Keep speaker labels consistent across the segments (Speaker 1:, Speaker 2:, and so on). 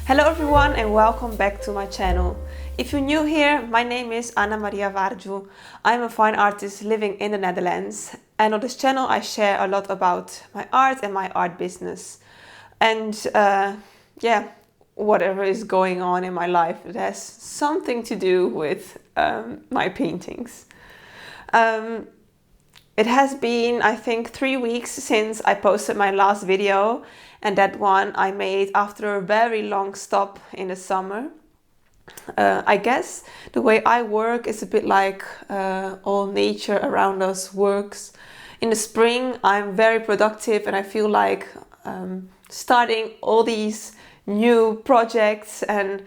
Speaker 1: Hello everyone and welcome back to my channel. If you're new here, my name is Anna Maria Varju. I'm a fine artist living in the Netherlands, and on this channel I share a lot about my art and my art business. And whatever is going on in my life that has something to do with my paintings. It has been, I think, 3 weeks since I posted my last video, and that one I made after a very long stop in the summer. I guess the way I work is a bit like all nature around us works. In the spring, I'm very productive and I feel like starting all these new projects and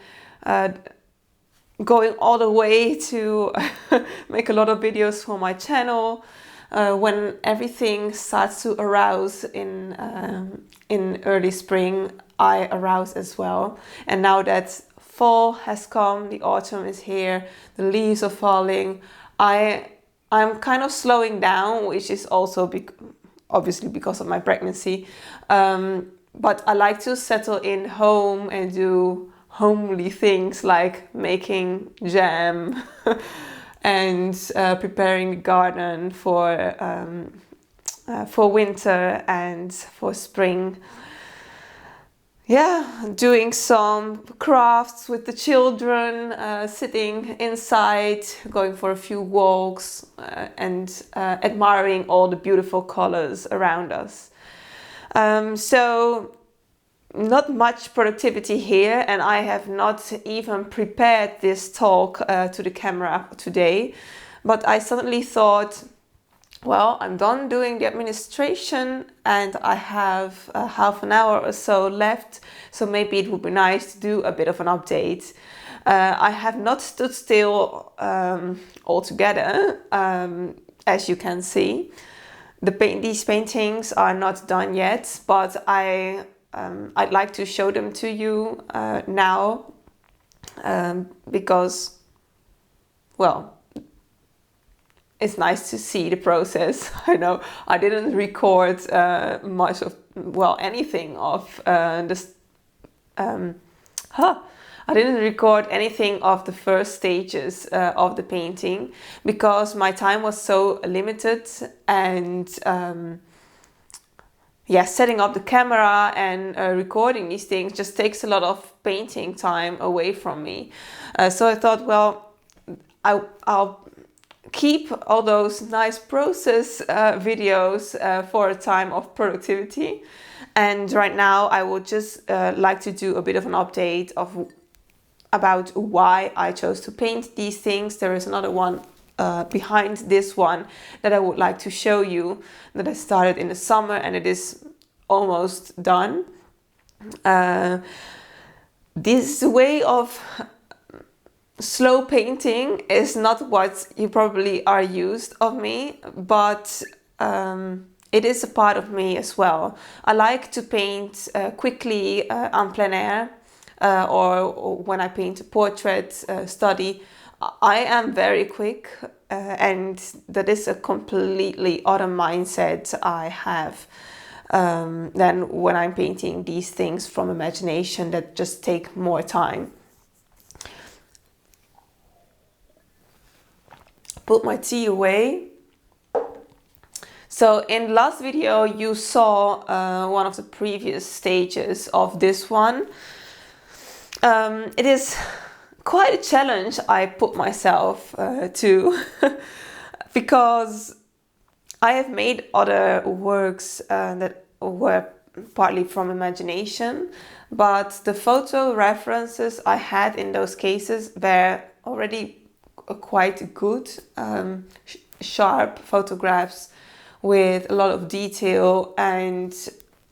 Speaker 1: going all the way to make a lot of videos for my channel. When everything starts to arouse in early spring, I arouse as well. And now that fall has come, the autumn is here, the leaves are falling, I'm kind of slowing down, which is also obviously because of my pregnancy. But I like to settle in home and do homely things like making jam and preparing the garden for winter and for spring. Yeah, doing some crafts with the children, sitting inside, going for a few walks, and admiring all the beautiful colors around us. So not much productivity here, and I have not even prepared this talk to the camera today, but I suddenly thought, well, I'm done doing the administration and I have half an hour or so left, so maybe it would be nice to do a bit of an update. I have not stood still altogether, as you can see. These paintings are not done yet, but I'd like to show them to you now because, well, it's nice to see the process. I know I didn't record anything of this. I didn't record anything of the first stages of the painting because my time was so limited, and setting up the camera and recording these things just takes a lot of painting time away from me. So I thought, well, I'll keep all those nice process videos for a time of productivity. And right now I would just like to do a bit of an update about why I chose to paint these things. There is another one behind this one that I would like to show you that I started in the summer, and it is almost done. This way of slow painting is not what you probably are used of me, but it is a part of me as well. I like to paint quickly en plein air, or when I paint a portrait study. I am very quick, and that is a completely other mindset I have than when I'm painting these things from imagination that just take more time. Put my tea away. So in the last video you saw one of the previous stages of this one. It is quite a challenge I put myself to because I have made other works that were partly from imagination, but the photo references I had in those cases were already quite good, sharp photographs with a lot of detail, and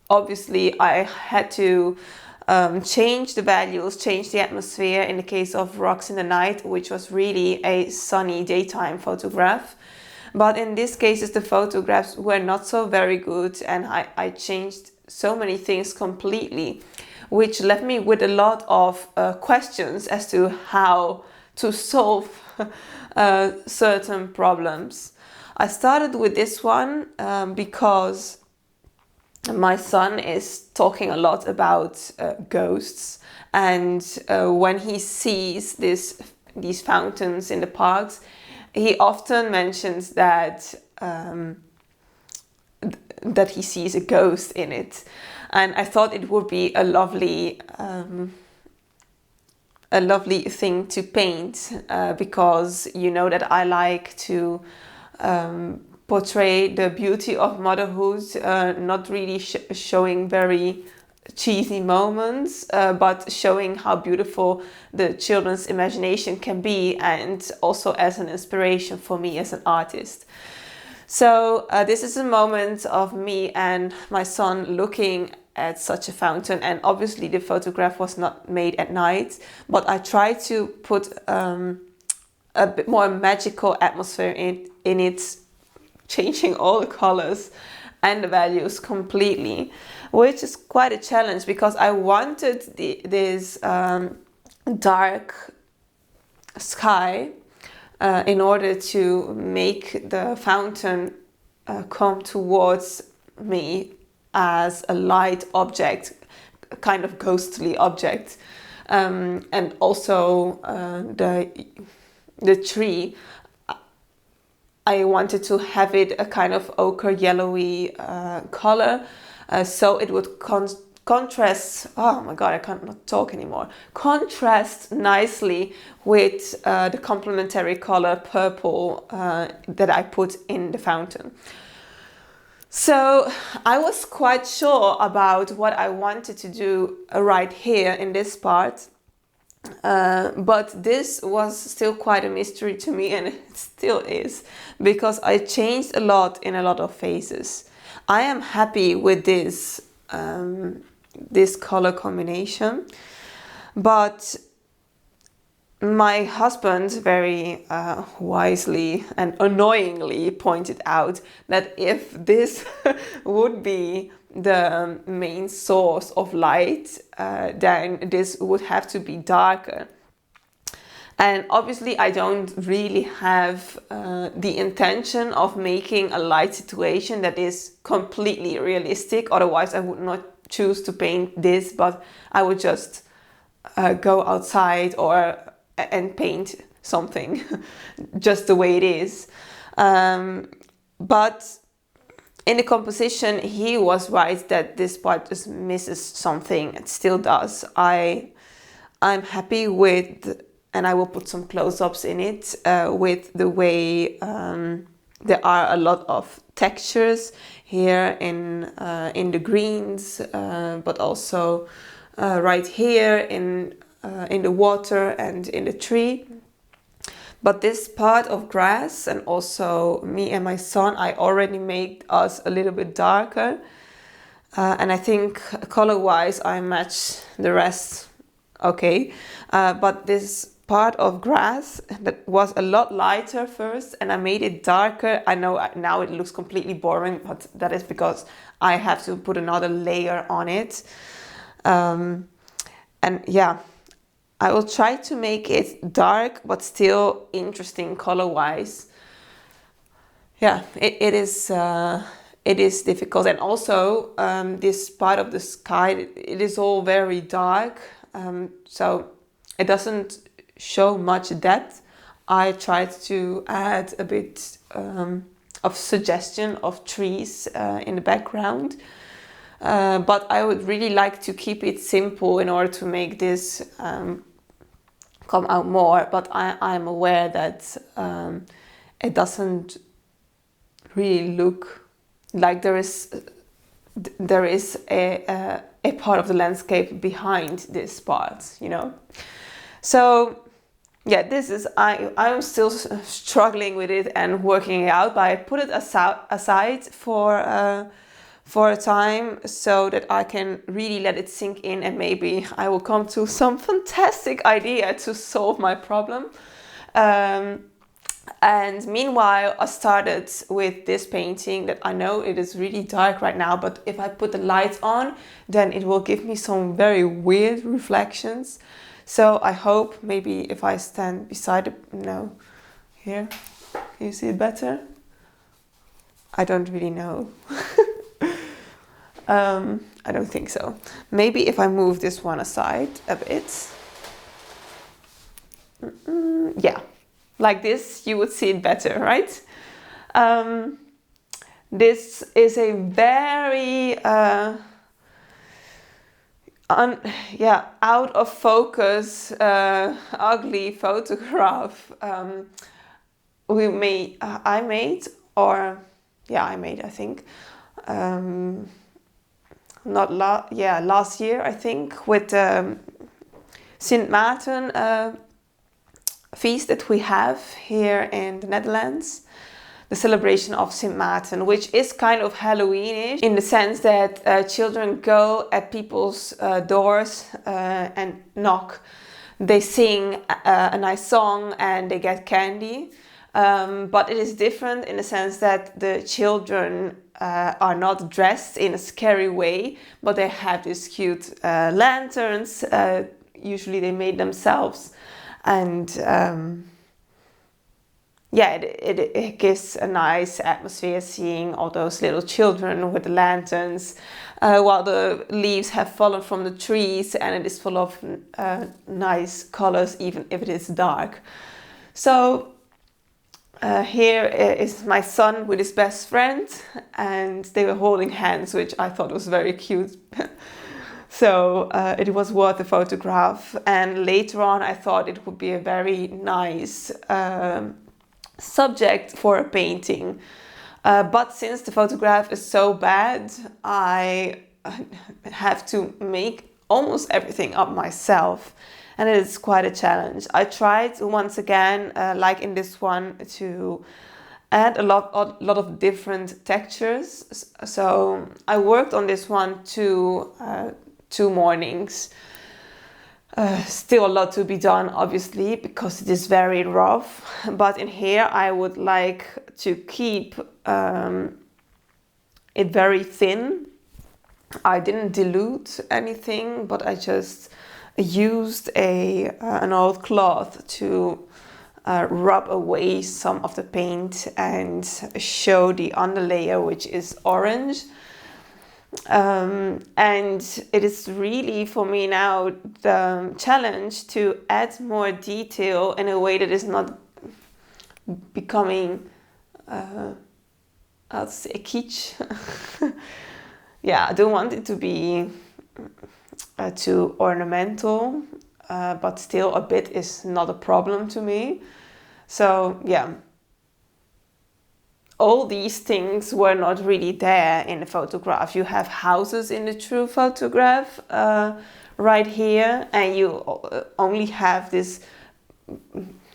Speaker 1: obviously I had to change the values, change the atmosphere in the case of Rocks in the Night, which was really a sunny daytime photograph. But in these cases the photographs were not so very good, and I changed so many things completely, which left me with a lot of questions as to how to solve certain problems. I started with this one because my son is talking a lot about ghosts, and when he sees these fountains in the parks, he often mentions that that he sees a ghost in it. And I thought it would be a lovely thing to paint, because you know that I like to portray the beauty of motherhood, not really showing very cheesy moments, but showing how beautiful the children's imagination can be, and also as an inspiration for me as an artist. So this is a moment of me and my son looking at such a fountain, and obviously the photograph was not made at night, but I tried to put a bit more magical atmosphere in it, changing all the colors and the values completely, which is quite a challenge because I wanted this dark sky in order to make the fountain come towards me as a light object, a kind of ghostly object, and also the tree. I wanted to have it a kind of ochre yellowy color, so it would contrast. Oh my god, I can't not talk anymore. Contrast nicely with the complementary color purple that I put in the fountain. So I was quite sure about what I wanted to do right here in this part. But this was still quite a mystery to me, and it still is, because I changed a lot in a lot of phases. I am happy with this color combination, but my husband very wisely and annoyingly pointed out that if this would be the main source of light, then this would have to be darker. And obviously I don't really have the intention of making a light situation that is completely realistic. Otherwise I would not choose to paint this, but I would just go outside and paint something just the way it is. But in the composition, he was right that this part just misses something. It still does. I'm happy with, and I will put some close-ups in it, with the way there are a lot of textures here in the greens, but also right here in the water and in the tree. But this part of grass, and also me and my son, I already made us a little bit darker. And I think color-wise I match the rest okay. But this part of grass that was a lot lighter first, and I made it darker. I know now it looks completely boring, but that is because I have to put another layer on it. And yeah, I will try to make it dark but still interesting color-wise. Yeah, it is difficult, and also this part of the sky, it is all very dark, so it doesn't show much depth. I tried to add a bit of suggestion of trees in the background. But I would really like to keep it simple in order to make this come out more. But I'm aware that it doesn't really look like there is a part of the landscape behind this part, you know. So yeah, this is I'm still struggling with it and working it out, but I put it aside for a time so that I can really let it sink in, and maybe I will come to some fantastic idea to solve my problem. And meanwhile, I started with this painting that I know it is really dark right now, but if I put the lights on, then it will give me some very weird reflections. So I hope maybe if I stand beside it, no, here, can you see it better? I don't really know. I don't think so. Maybe if I move this one aside a bit. Yeah, like this, you would see it better, right? This is a very out of focus, ugly photograph. I made, I think. Last year, I think, with Sint Maarten feast that we have here in the Netherlands. The celebration of Sint Maarten, which is kind of Halloweenish in the sense that children go at people's doors and knock. They sing a nice song and they get candy. But it is different in the sense that the children are not dressed in a scary way, but they have these cute lanterns. Usually they made themselves, and it gives a nice atmosphere seeing all those little children with the lanterns while the leaves have fallen from the trees, and it is full of nice colors even if it is dark. So here is my son with his best friend, and they were holding hands, which I thought was very cute. So it was worth the photograph, and later on I thought it would be a very nice subject for a painting, but since the photograph is so bad, I have to make almost everything up myself, and it is quite a challenge. I tried once again, like in this one, to add a lot of different textures. So I worked on this one two mornings. Still a lot to be done, obviously, because it is very rough. But in here, I would like to keep it very thin. I didn't dilute anything, but I just used an old cloth to rub away some of the paint and show the underlayer, which is orange. And it is really for me now the challenge to add more detail in a way that is not becoming I'll say kitsch. Yeah, I don't want it to be too ornamental, but still a bit is not a problem to me. So yeah, all these things were not really there in the photograph. You have houses in the true photograph right here, and you only have this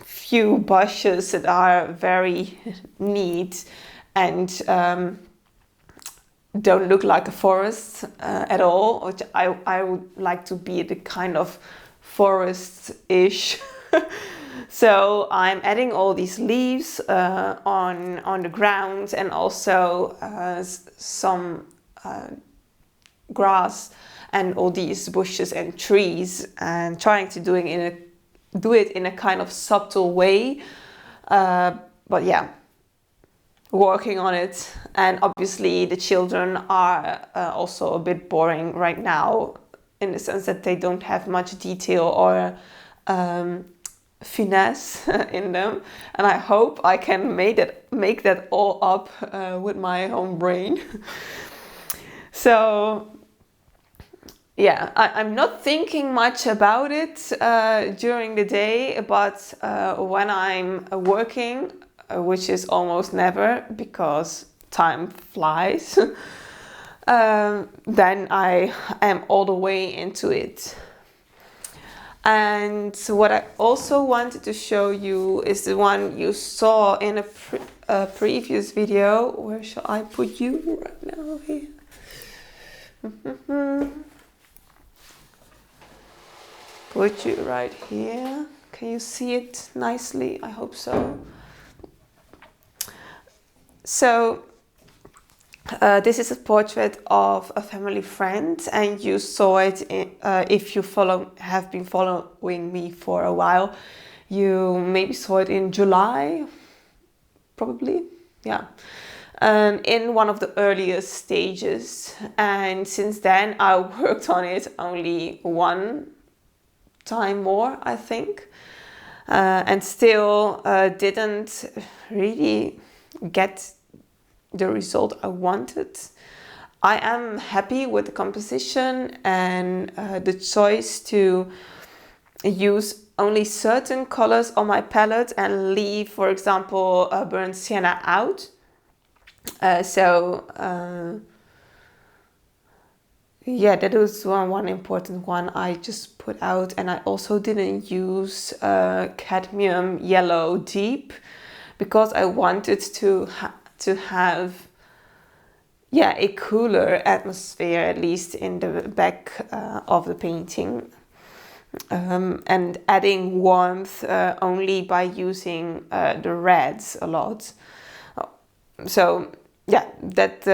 Speaker 1: few bushes that are very neat and don't look like a forest at all, which I would like to be the kind of forest-ish. So I'm adding all these leaves on the ground, and also some grass and all these bushes and trees, and trying to do it in a kind of subtle way. But yeah, working on it. And obviously the children are also a bit boring right now, in the sense that they don't have much detail or finesse in them, and I hope I can make that all up with my own brain. So yeah, I'm not thinking much about it during the day, but when I'm working, which is almost never because time flies, then I am all the way into it. And what I also wanted to show you is the one you saw in a previous video. Where shall I put you right now? Here. Put you right here. Can you see it nicely? I hope so. So this is a portrait of a family friend, and you saw it if you have been following me for a while. You maybe saw it in July, probably, yeah. in one of the earliest stages, and since then I worked on it only one time more, I think, and still didn't really get the result I wanted. I am happy with the composition and the choice to use only certain colors on my palette and leave, for example, burnt sienna out. Yeah, that was one important one I just put out, and I also didn't use cadmium yellow deep because I wanted to have a cooler atmosphere, at least in the back of the painting, and adding warmth only by using the reds a lot. So yeah, that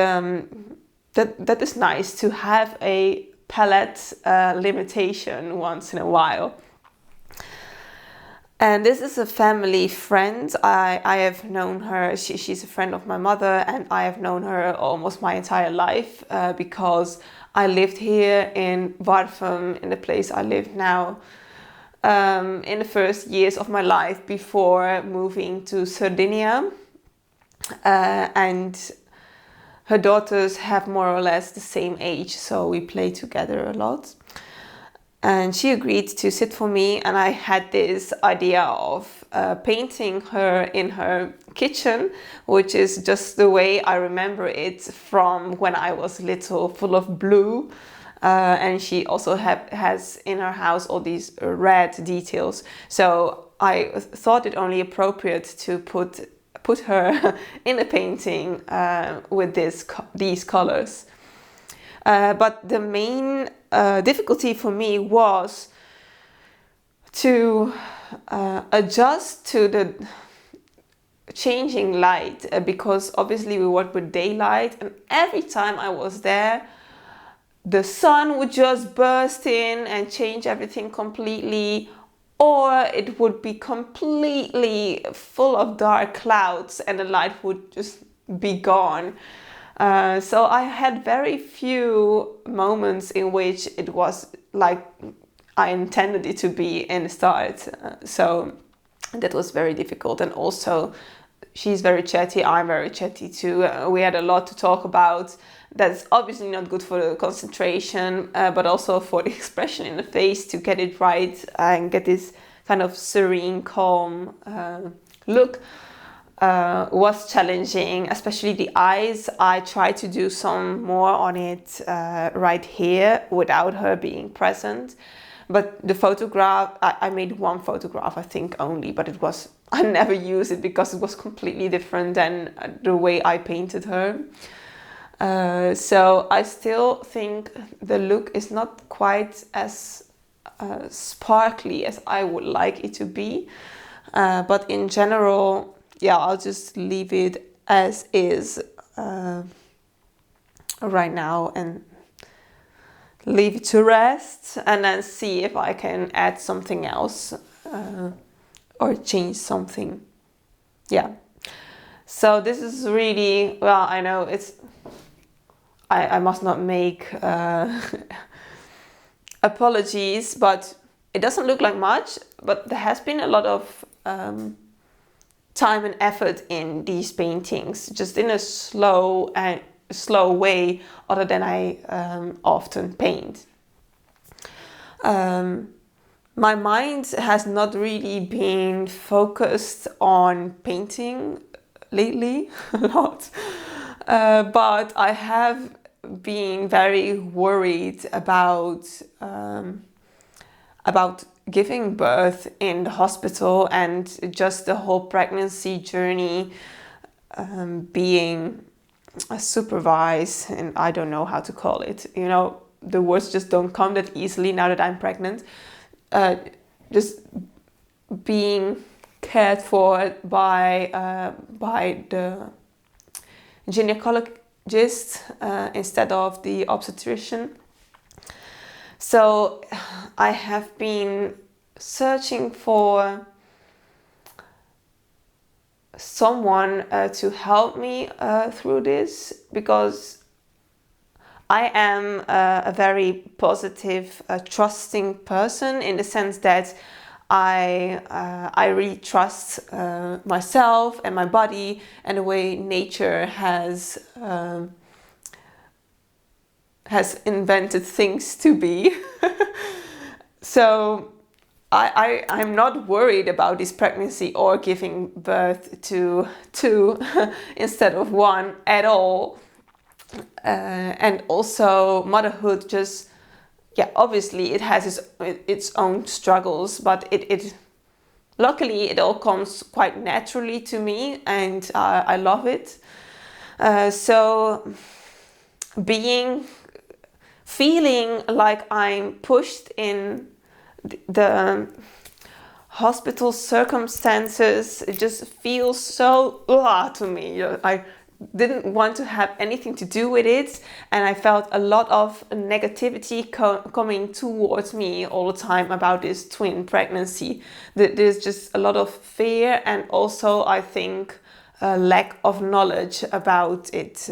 Speaker 1: is nice to have a palette limitation once in a while. And this is a family friend. I have known her, she's a friend of my mother, and I have known her almost my entire life because I lived here in Warfum, in the place I live now, in the first years of my life before moving to Sardinia. And her daughters have more or less the same age, so we play together a lot. And she agreed to sit for me, and I had this idea of painting her in her kitchen, which is just the way I remember it from when I was little, full of blue. And she also has in her house all these red details. So I thought it only appropriate to put her in a painting with these colors. But the main difficulty for me was to adjust to the changing light, because obviously we work with daylight, and every time I was there, the sun would just burst in and change everything completely, or it would be completely full of dark clouds and the light would just be gone. So I had very few moments in which it was like I intended it to be in the start. So that was very difficult. And also, she's very chatty, I'm very chatty too. We had a lot to talk about. That's obviously not good for the concentration, but also for the expression in the face, to get it right and get this kind of serene, calm look. Was challenging, especially the eyes. I tried to do some more on it right here without her being present. But the photograph, I made one photograph, I think only, but I never used it because it was completely different than the way I painted her. So I still think the look is not quite as sparkly as I would like it to be. But in general, yeah, I'll just leave it as is right now and leave it to rest, and then see if I can add something else or change something. Yeah. So this is really, well, I know I must not make apologies, but it doesn't look like much, but there has been a lot of time and effort in these paintings, just in a slow way, other than I often paint. My mind has not really been focused on painting lately a lot, but I have been very worried about giving birth in the hospital and just the whole pregnancy journey being supervised, and I don't know how to call it. You know, the words just don't come that easily now that I'm pregnant. Just being cared for by the gynecologist instead of the obstetrician. So I have been searching for someone to help me through this, because I am a very positive, trusting person, in the sense that I really trust myself and my body and the way nature has invented things to be. So I'm not worried about this pregnancy or giving birth to two instead of one at all. And also motherhood, just, yeah, obviously it has its own struggles, but it luckily it all comes quite naturally to me, and I love it. So feeling like I'm pushed in the hospital circumstances, it just feels so to me. I didn't want to have anything to do with it, and I felt a lot of negativity coming towards me all the time about this twin pregnancy. There's just a lot of fear, and also I think a lack of knowledge about it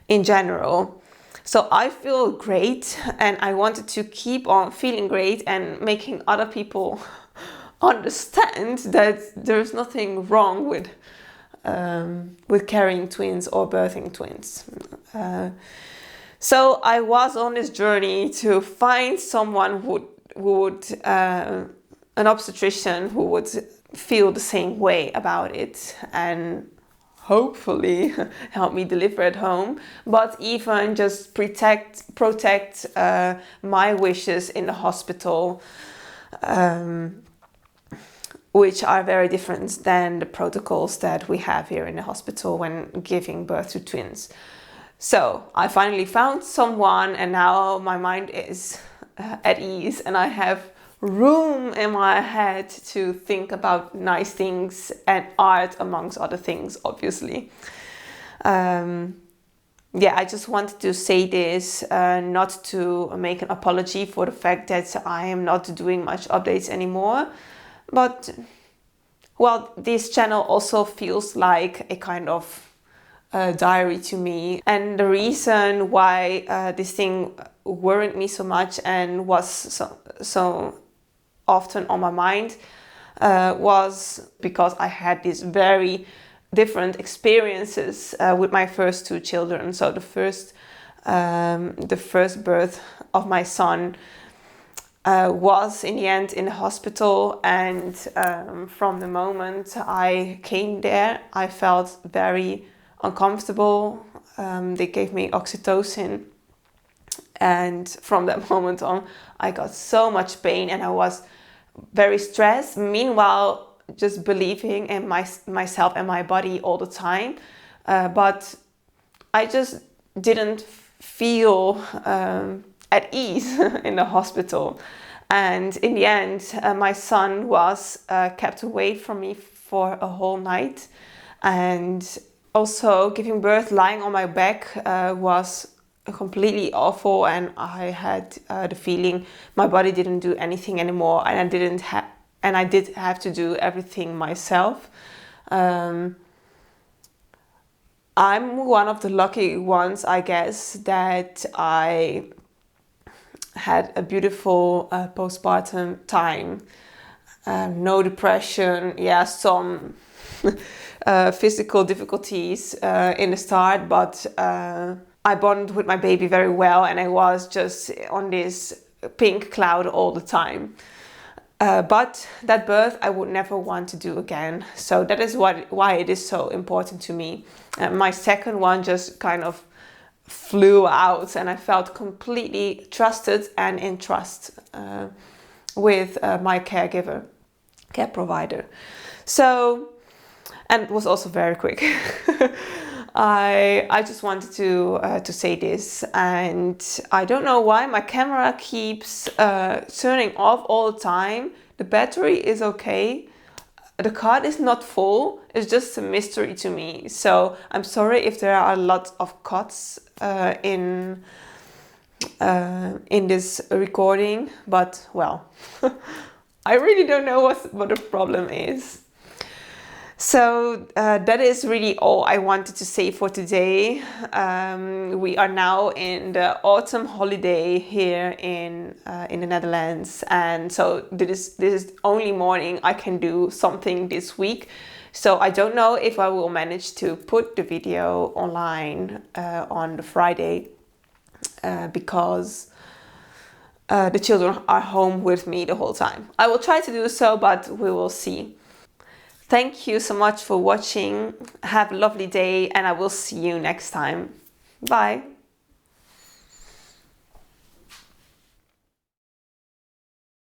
Speaker 1: in general. So I feel great, and I wanted to keep on feeling great and making other people understand that there's nothing wrong with carrying twins or birthing twins. So I was on this journey to find someone who would an obstetrician who would feel the same way about it, and hopefully help me deliver at home, but even just protect my wishes in the hospital, which are very different than the protocols that we have here in the hospital when giving birth to twins. So I finally found someone, and now my mind is at ease, and I have room in my head to think about nice things and art, amongst other things, obviously. I just wanted to say this, not to make an apology for the fact that I am not doing much updates anymore, but well, this channel also feels like a kind of diary to me. And the reason why this thing worried me so much and was so often on my mind was because I had these very different experiences with my first two children. So the first birth of my son was in the end in the hospital, and from the moment I came there, I felt very uncomfortable. They gave me oxytocin, and from that moment on, I got so much pain, and I was very stressed. Meanwhile, just believing in myself and my body all the time, but I just didn't feel at ease in the hospital. And in the end, my son was kept away from me for a whole night. And also giving birth lying on my back was completely awful, and I had the feeling my body didn't do anything anymore, and I did have to do everything myself. I'm one of the lucky ones, I guess, that I had a beautiful postpartum time. No depression, some physical difficulties in the start, but I bonded with my baby very well, and I was just on this pink cloud all the time. But that birth I would never want to do again. So that is why it is so important to me. My second one just kind of flew out, and I felt completely trusted and in trust with my care provider. So, and it was also very quick. I just wanted to say this, and I don't know why my camera keeps turning off all the time. The battery is okay. The card is not full. It's just a mystery to me. So I'm sorry if there are a lot of cuts in this recording, but well, I really don't know what the problem is. So that is really all I wanted to say for today. We are now in the autumn holiday here in the Netherlands, and so this is only morning I can do something this week. So I don't know if I will manage to put the video online on the Friday because the children are home with me the whole time. I will try to do so, but we will see. Thank you so much for watching. Have a lovely day, and I will see you next time. Bye.